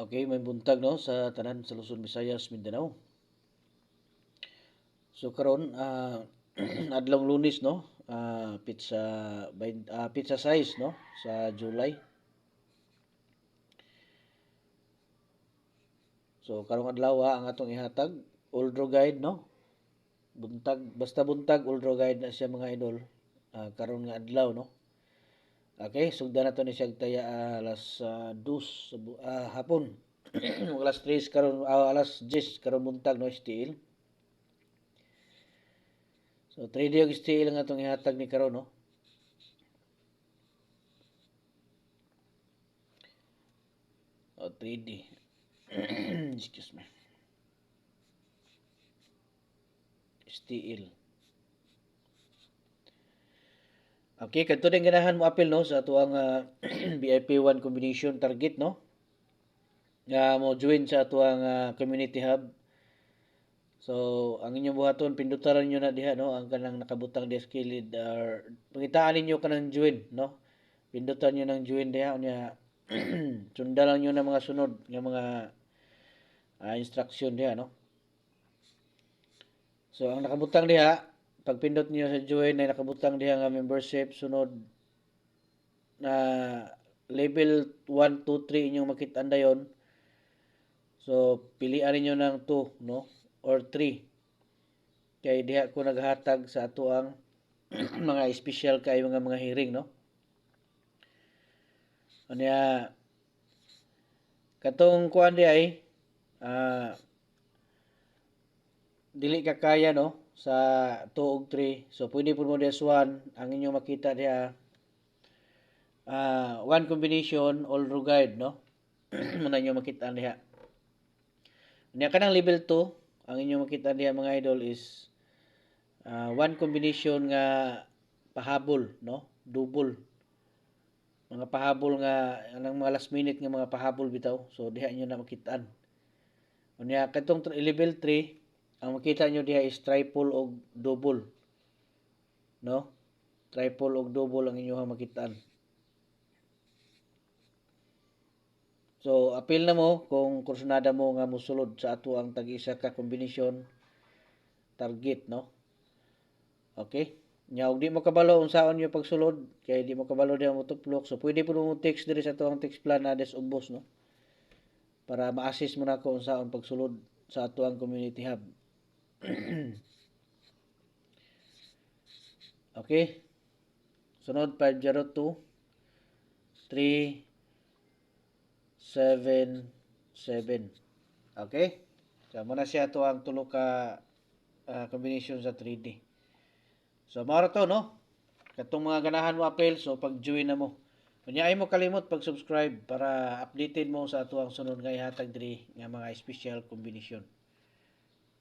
Okay, may buntag no sa tanan sa Luzon, Visayas, Mindanao. So karon adlong Lunes no, pizza size no sa July. So karong adlaw ang atong ihatag Uldro Guide no. Buntag basta buntag Uldro Guide na siya mga idol. Karon nga adlaw no. Okay, sugdan nato ni siya taya alas 2 hapon. alas 3 karon alas 10 karon buntag no STL. So 3D og STL ang atong ihatag ni karon no. O 3D. Excuse me. STL. Okay, kadto din ganahan mo apil no sa atuang VIP 1 combination target no. Nga mo join sa atuang community hub. So, ang inyong buhaton pindutaran niyo na diha no ang kanang nakabutang diha sa kilid or pangitaan ninyo kanang join no. Pindutan niyo ng join diha unya sundan lang niyo na mga sunod nga mga instruction diha no. So, ang nakabutang diha pag pindot niyo sa join ay nakabutang diha nga membership sunod na level 1, 2, 3 inyong makit-an dayon. So, pilian ninyo ng 2, no? Or 3. Kay diha ko naghatag sa ato ang mga special kay mga hearing, no? Unya, katong kuan di ay, dili ka kaya, no? Sa 2 ug 3. So, pwede po mo this 1. Ang inyong makita diha, one combination, all guide, no? Muna nyo makita diha. Unya kanang level 2, ang inyong makita diha mga idol is one combination nga pahabol, no? Double. Mga pahabol nga anang mga last minute nga mga pahabol bitaw. So diha inyo na makitaan. Unya katong level 3, ang makita nyo diha is triple og double. No? Triple og double ang inyong makitaan. So, apil na mo kung kursunada mo nga musulod sa ato ang tag-isa ka kombinasyon target, no? Okay? Nya og di mo kabalo unsaon yung pagsulod kay di mo kabalo diha mo tuplok. So, pwede po mo text diri sa ato ang text plan na des ubos, no? Para ma-assist mo na ko unsaon pagsulod sa ato ang community hub. Okay? Sunod 502 377. Okay? So, muna siya to ang tulo ka combination sa 3D. So, mara to, no? Katong mga ganahan mo apel, so pag-join na mo. Kanya ay mo kalimot pag-subscribe para updated mo sa ato ang sunod nga ihatag diri nga mga special combination.